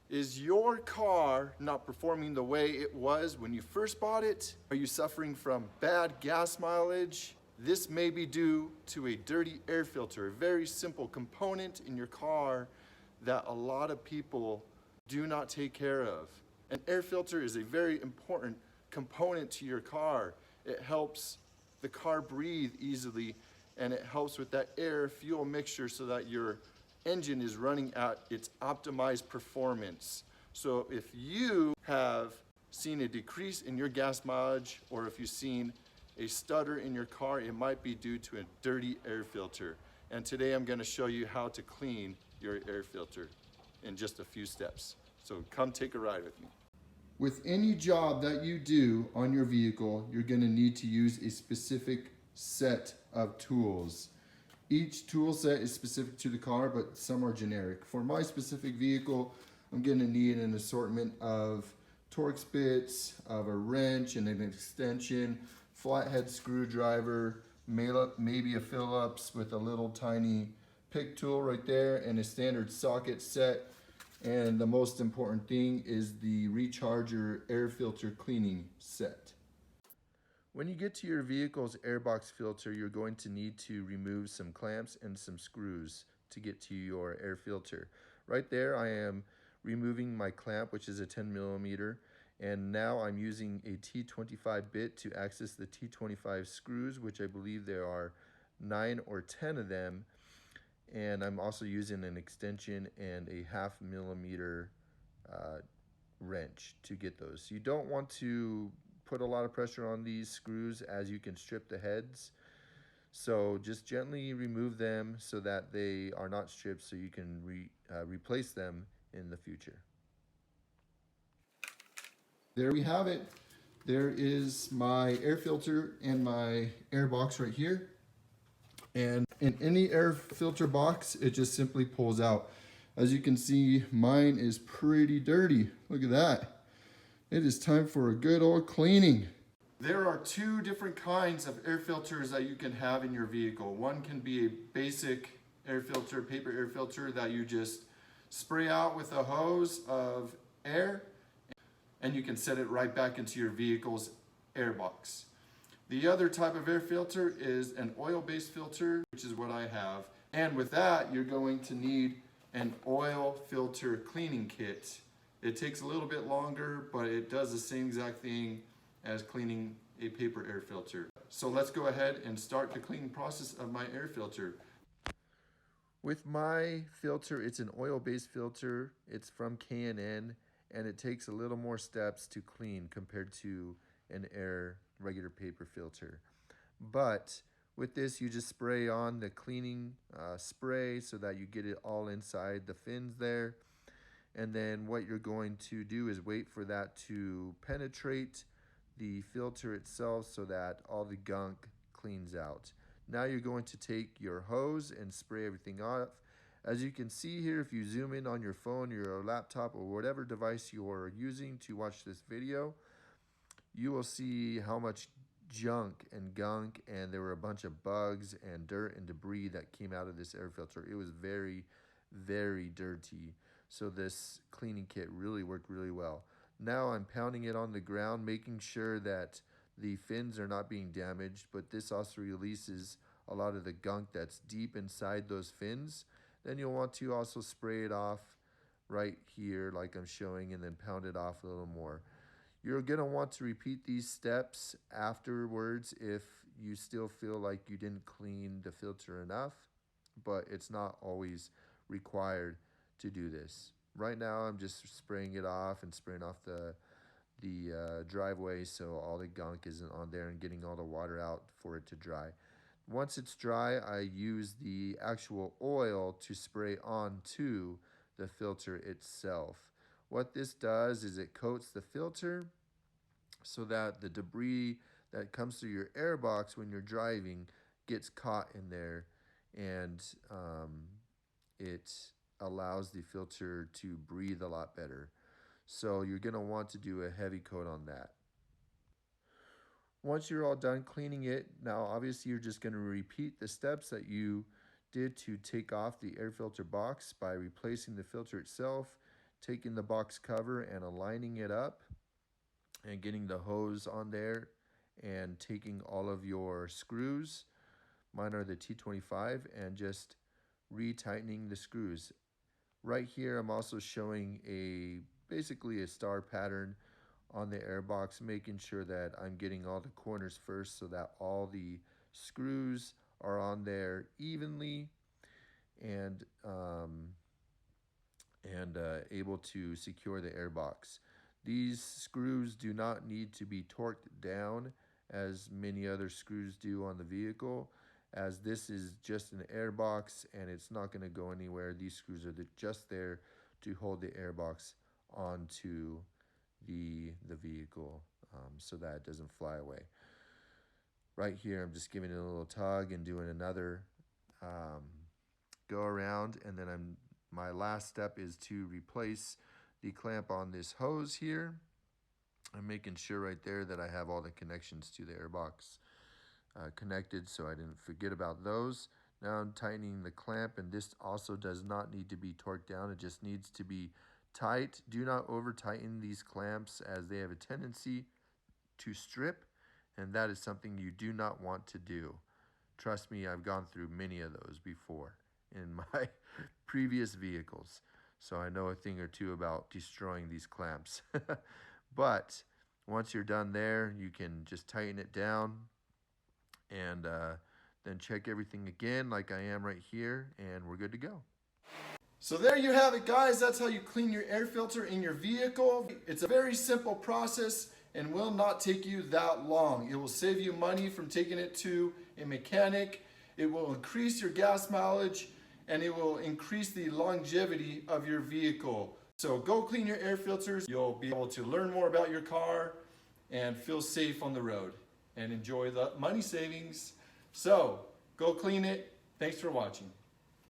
Is your car not performing the way it was when you first bought it? Are you suffering from bad gas mileage? This may be due to a dirty air filter, a very simple component in your car that a lot of people do not take care of. An air filter is a very important component to your car. It helps the car breathe easily, and it helps with that air fuel mixture so that your engine is running at its optimized performance. So if you have seen a decrease in your gas mileage, or if you've seen a stutter in your car, it might be due to a dirty air filter. And today I'm going to show you how to clean your air filter in just a few steps. So come take a ride with me. With any job that you do on your vehicle, you're going to need to use a specific set of tools. Each tool set is specific to the car, but some are generic. For my specific vehicle, I'm going to need an assortment of Torx bits, of a wrench and an extension, flathead screwdriver, maybe a Phillips with a little tiny pick tool right there, and a standard socket set. And the most important thing is the recharger air filter cleaning set. When you get to your vehicle's airbox filter, you're going to need to remove some clamps and some screws to get to your air filter. Right there I am removing my clamp, which is a 10mm, and now I'm using a T25 bit to access the T25 screws, which I believe there are 9 or 10 of them, and I'm also using an extension and a 0.5mm wrench to get those. You don't want to put a lot of pressure on these screws, as you can strip the heads. So just gently remove them so that they are not stripped, so you can replace them in the future. There we have it. There is my air filter and my air box right here. And in any air filter box, it just simply pulls out. As you can see, mine is pretty dirty. Look at that. It is time for a good old cleaning. There are two different kinds of air filters that you can have in your vehicle. One can be a basic air filter, paper air filter that you just spray out with a hose of air, and you can set it right back into your vehicle's air box. The other type of air filter is an oil-based filter, which is what I have. And with that, you're going to need an oil filter cleaning kit. It takes a little bit longer, but it does the same exact thing as cleaning a paper air filter. So let's go ahead and start the cleaning process of my air filter. With my filter, it's an oil-based filter. It's from K&N, and it takes a little more steps to clean compared to an regular paper filter. But with this, you just spray on the cleaning spray so that you get it all inside the fins there. And then what you're going to do is wait for that to penetrate the filter itself so that all the gunk cleans out. Now you're going to take your hose and spray everything off. As you can see here, if you zoom in on your phone, your laptop, or whatever device you're using to watch this video, you will see how much junk and gunk, and there were a bunch of bugs and dirt and debris that came out of this air filter. It was very, very dirty. So this cleaning kit really worked really well. Now I'm pounding it on the ground, making sure that the fins are not being damaged, but this also releases a lot of the gunk that's deep inside those fins. Then you'll want to also spray it off right here like I'm showing, and then pound it off a little more. You're going to want to repeat these steps afterwards if you still feel like you didn't clean the filter enough, but it's not always required to do this. Right now I'm just spraying it off and spraying off the driveway so all the gunk isn't on there, and getting all the water out for it to dry. Once it's dry, I use the actual oil to spray onto the filter itself. What this does is it coats the filter so that the debris that comes through your air box when you're driving gets caught in there, and it allows the filter to breathe a lot better. So you're going to want to do a heavy coat on that. Once you're all done cleaning it, now obviously you're just going to repeat the steps that you did to take off the air filter box by replacing the filter itself, taking the box cover and aligning it up and getting the hose on there and taking all of your screws, mine are the T25, and just retightening the screws. Right here I'm also showing basically a star pattern on the airbox, making sure that I'm getting all the corners first so that all the screws are on there evenly and able to secure the airbox. These screws do not need to be torqued down as many other screws do on the vehicle, as this is just an airbox and it's not going to go anywhere. These screws are just there to hold the airbox onto the vehicle so that it doesn't fly away. Right here I'm just giving it a little tug and doing another go around, and then my last step is to replace the clamp on this hose here. I'm making sure right there that I have all the connections to the airbox connected so I didn't forget about those. Now I'm tightening the clamp, and this also does not need to be torqued down. It just needs to be tight. Do not over tighten these clamps as they have a tendency to strip, and that is something you do not want to do. Trust me, I've gone through many of those before in my previous vehicles, so I know a thing or two about destroying these clamps. But once you're done there, you can just tighten it down and then check everything again like I am right here, and we're good to go. So there you have it, guys. That's how you clean your air filter in your vehicle. It's a very simple process and will not take you that long. It will save you money from taking it to a mechanic. It will increase your gas mileage, and it will increase the longevity of your vehicle. So go clean your air filters. You'll be able to learn more about your car and feel safe on the road and enjoy the money savings. So go clean it. Thanks for watching.